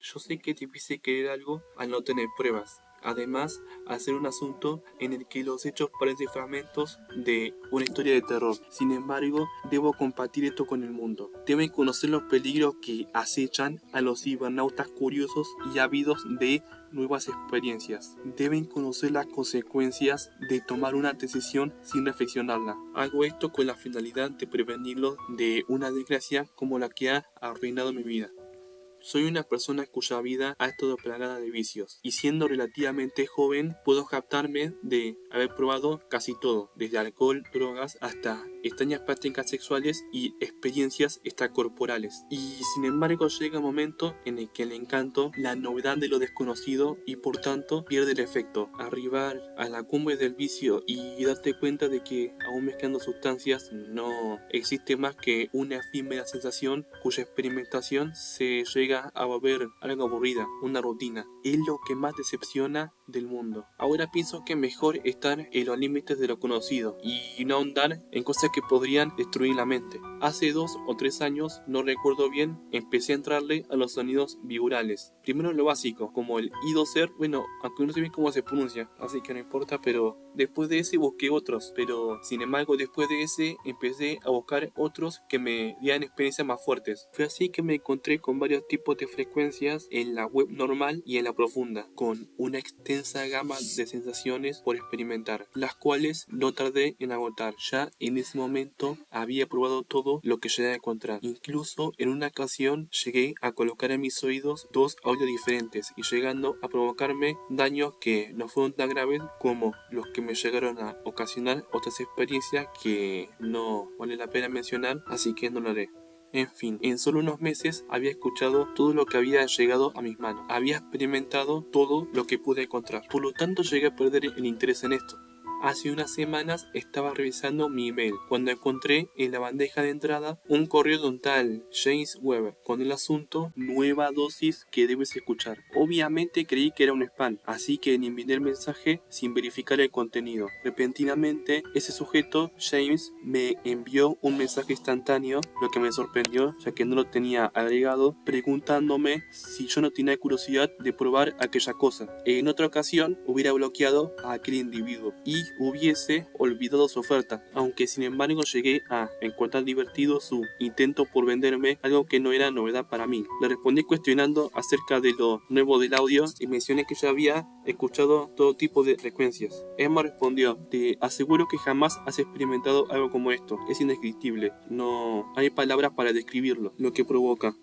Yo sé que es difícil creer algo al no tener pruebas. Además, hacer un asunto en el que los hechos parecen fragmentos de una historia de terror. Sin embargo, debo compartir esto con el mundo. Deben conocer los peligros que acechan a los cibernautas curiosos y ávidos de nuevas experiencias. Deben conocer las consecuencias de tomar una decisión sin reflexionarla. Hago esto con la finalidad de prevenirlos de una desgracia como la que ha arruinado mi vida. Soy una persona cuya vida ha estado plagada de vicios, y siendo relativamente joven puedo jactarme de haber probado casi todo, desde alcohol, drogas, hasta extrañas prácticas sexuales y experiencias extracorporales. Y sin embargo llega un momento en el que el encanto, la novedad de lo desconocido y por tanto pierde el efecto. Arribar a la cumbre del vicio y darte cuenta de que aún mezclando sustancias no existe más que una efímera sensación cuya experimentación se llega a volver algo aburrida, una rutina. Es lo que más decepciona del mundo. Ahora pienso que mejor estar en los límites de lo conocido y no ahondar en cosas que podrían destruir la mente. Hace 2 o 3 años, no recuerdo bien, empecé a entrarle a los sonidos binaurales. Primero lo básico, como el I2R, bueno, aunque no sé bien cómo se pronuncia, así que no importa, pero después de ese busqué otros, pero sin embargo después de ese empecé a buscar otros que me dieran experiencias más fuertes. Fue así que me encontré con varios tipos de frecuencias en la web normal y en la profunda, con una extensa gama de sensaciones por experimentar, las cuales no tardé en agotar. Ya en ese momento había probado todo lo que llegué a encontrar. Incluso en una ocasión llegué a colocar en mis oídos 2 audios diferentes y llegando a provocarme daños que no fueron tan graves como los que me llegaron a ocasionar otras experiencias que no vale la pena mencionar, así que no lo haré. En fin, en solo unos meses había escuchado todo lo que había llegado a mis manos. Había experimentado todo lo que pude encontrar. Por lo tanto, llegué a perder el interés en esto. Hace unas semanas estaba revisando mi email cuando encontré en la bandeja de entrada un correo de un tal James Weber con el asunto nueva dosis que debes escuchar. Obviamente creí que era un spam, así que envié el mensaje sin verificar el contenido. Repentinamente, ese sujeto, James, me envió un mensaje instantáneo, lo que me sorprendió ya que no lo tenía agregado, preguntándome si yo no tenía curiosidad de probar aquella cosa. En otra ocasión hubiera bloqueado a aquel individuo y hubiese olvidado su oferta, aunque sin embargo llegué a encontrar divertido su intento por venderme algo que no era novedad para mí. Le respondí cuestionando acerca de lo nuevo del audio y mencioné que ya había escuchado todo tipo de frecuencias. Emma respondió: te aseguro que jamás has experimentado algo como esto, es indescriptible, no hay palabras para describirlo, lo que provoca.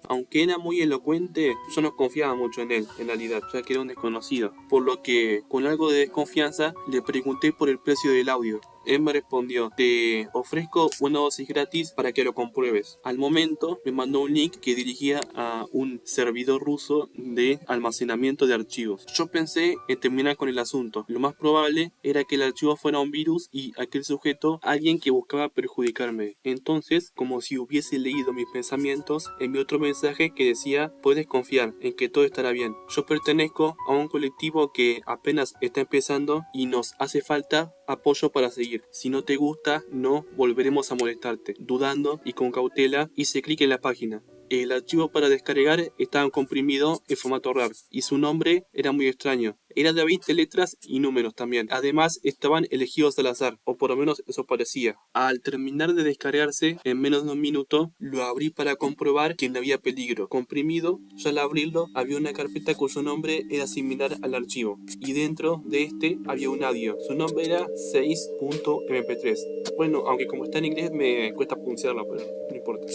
Aunque era muy elocuente, yo no confiaba mucho en él, en realidad, ya que era un desconocido. Por lo que, con algo de desconfianza, le pregunté por el precio del audio. Él me respondió: te ofrezco una dosis gratis para que lo compruebes. Al momento me mandó un link que dirigía a un servidor ruso de almacenamiento de archivos. Yo pensé en terminar con el asunto. Lo más probable era que el archivo fuera un virus y aquel sujeto alguien que buscaba perjudicarme. Entonces, como si hubiese leído mis pensamientos, envió otro mensaje que decía: puedes confiar en que todo estará bien. Yo pertenezco a un colectivo que apenas está empezando y nos hace falta apoyo para seguir. Si no te gusta, no volveremos a molestarte. Dudando y con cautela, hice clic en la página. El archivo para descargar estaba comprimido en formato RAR y su nombre era muy extraño. Era de 20 letras y números también. Además, estaban elegidos al azar, o por lo menos eso parecía. Al terminar de descargarse, en menos de un minuto, lo abrí para comprobar que no había peligro. Comprimido, ya al abrirlo, había una carpeta cuyo nombre era similar al archivo. Y dentro de este había un audio. Su nombre era 6.mp3. Bueno, aunque como está en inglés me cuesta pronunciarlo, pero no importa.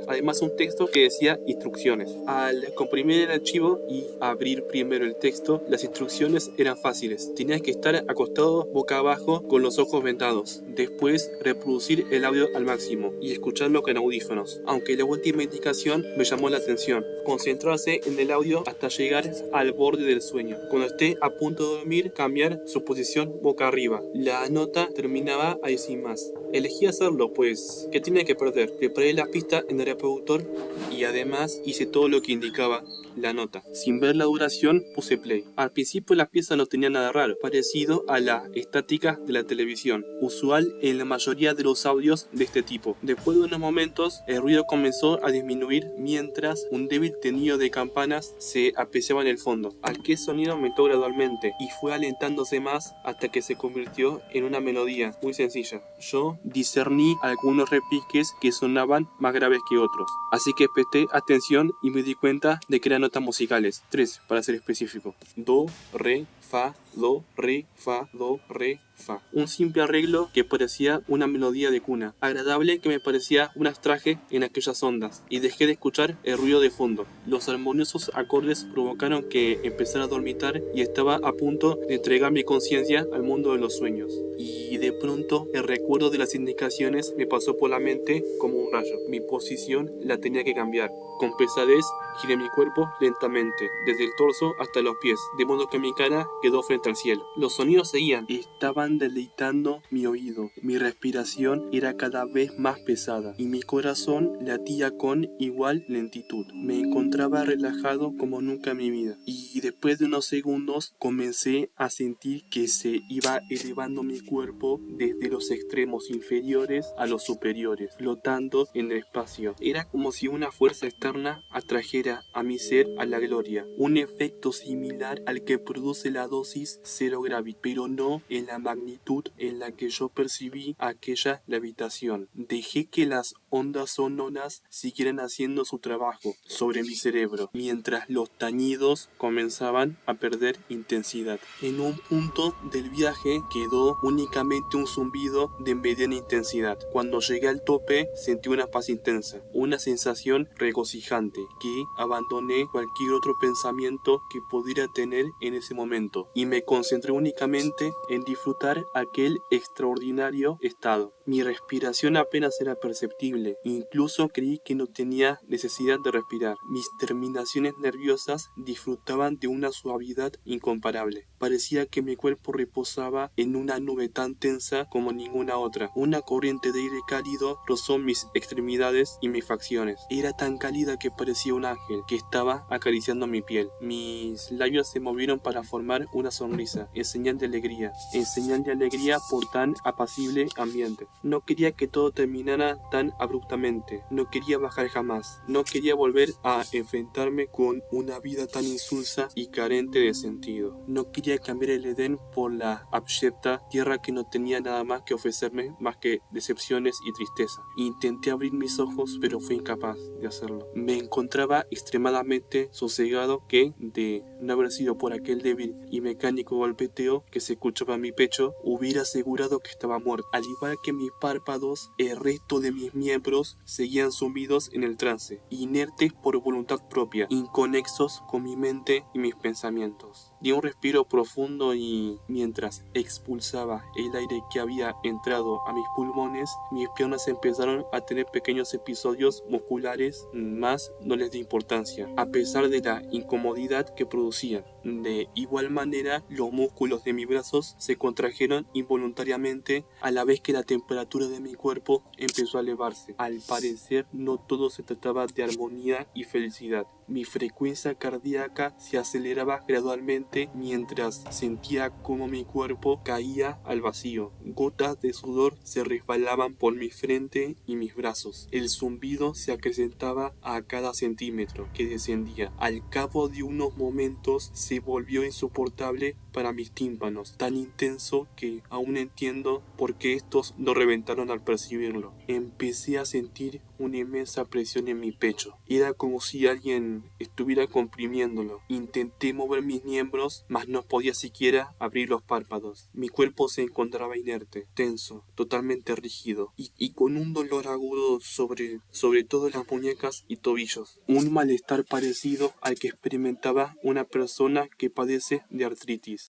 Además un texto que decía instrucciones. Al comprimir el archivo y abrir primero el texto, las instrucciones eran fáciles. Tenías que estar acostado boca abajo con los ojos vendados. Después reproducir el audio al máximo y escucharlo con audífonos. Aunque la última indicación me llamó la atención. Concentrarse en el audio hasta llegar al borde del sueño. Cuando esté a punto de dormir, cambiar su posición boca arriba. La nota terminaba ahí sin más. Elegí hacerlo, pues, ¿qué tenía que perder? Cerré la pista en el reproductor y además hice todo lo que indicaba la nota. Sin ver la duración, puse play. Al principio la pieza no tenía nada raro, parecido a la estática de la televisión, usual en la mayoría de los audios de este tipo. Después de unos momentos, el ruido comenzó a disminuir mientras un débil tenido de campanas se apreciaba en el fondo. Aquel sonido aumentó gradualmente y fue alentándose más hasta que se convirtió en una melodía muy sencilla. Yo discerní algunos repiques que sonaban más graves que otros, así que presté atención y me di cuenta de que eran notas musicales, 3 para ser específico: do, re, fa, do, re, fa, do, re, fa. Un simple arreglo que parecía una melodía de cuna, agradable que me parecía un astraje en aquellas ondas, y dejé de escuchar el ruido de fondo. Los armoniosos acordes provocaron que empezara a dormitar y estaba a punto de entregar mi conciencia al mundo de los sueños. Y de pronto el recuerdo de las indicaciones me pasó por la mente como un rayo. Mi posición la tenía que cambiar. Con pesadez giré mi cuerpo lentamente, desde el torso hasta los pies, de modo que mi cara quedó frente al cielo. Los sonidos seguían, estaban deleitando mi oído. Mi respiración era cada vez más pesada y mi corazón latía con igual lentitud. Me encontraba relajado como nunca en mi vida, y después de unos segundos comencé a sentir que se iba elevando mi cuerpo desde los extremos inferiores a los superiores, flotando en el espacio. Era como si una fuerza externa atrajera a mi ser a la gloria, un efecto similar al que produce la dosis Zero Gravity, pero no en la magnitud en la que yo percibí aquella levitación. Dejé que las ondas sonoras siguieran haciendo su trabajo sobre mi cerebro, mientras los tañidos comenzaban a perder intensidad. En un punto del viaje quedó únicamente un zumbido de mediana intensidad. Cuando llegué al tope sentí una paz intensa, una sensación regocijante, que abandoné cualquier otro pensamiento que pudiera tener en ese momento y me concentré únicamente en disfrutar aquel extraordinario estado. Mi respiración apenas era perceptible, incluso creí que no tenía necesidad de respirar. Mis terminaciones nerviosas disfrutaban de una suavidad incomparable. Parecía que mi cuerpo reposaba en una nube tan tensa como ninguna otra. Una corriente de aire cálido rozó mis extremidades y mis facciones. Era tan cálida que parecía un ángel que estaba acariciando mi piel. Mis labios se movieron para formar una sonrisa, en señal de alegría por tan apacible ambiente. No quería que todo terminara tan abruptamente. No quería bajar jamás. No quería volver a enfrentarme con una vida tan insulsa y carente de sentido. No quería cambiar el Edén por la abyecta tierra que no tenía nada más que ofrecerme más que decepciones y tristeza. Intenté abrir mis ojos, pero fui incapaz de hacerlo. Me encontraba extremadamente sosegado que, de no haber sido por aquel débil y mecánico golpeteo que se escuchaba en mi pecho, hubiera asegurado que estaba muerto. Al igual que mis párpados, el resto de mis miembros seguían sumidos en el trance, inertes por voluntad propia, inconexos con mi mente y mis pensamientos. Di un respiro profundo y, mientras expulsaba el aire que había entrado a mis pulmones, mis piernas empezaron a tener pequeños episodios musculares, más no les di importancia, a pesar de la incomodidad que producían. De igual manera, los músculos de mis brazos se contrajeron involuntariamente a la vez que la temperatura de mi cuerpo empezó a elevarse. Al parecer, no todo se trataba de armonía y felicidad. Mi frecuencia cardíaca se aceleraba gradualmente mientras sentía cómo mi cuerpo caía al vacío. Gotas de sudor se resbalaban por mi frente y mis brazos. El zumbido se acrecentaba a cada centímetro que descendía. Al cabo de unos momentos se volvió insoportable para mis tímpanos, tan intenso que aún entiendo por qué estos no reventaron al percibirlo. Empecé a sentir una inmensa presión en mi pecho. Era como si alguien estuviera comprimiéndolo. Intenté mover mis miembros, mas no podía siquiera abrir los párpados. Mi cuerpo se encontraba inerte, tenso, totalmente rígido y con un dolor agudo sobre todo las muñecas y tobillos. Un malestar parecido al que experimentaba una persona que padece de artritis.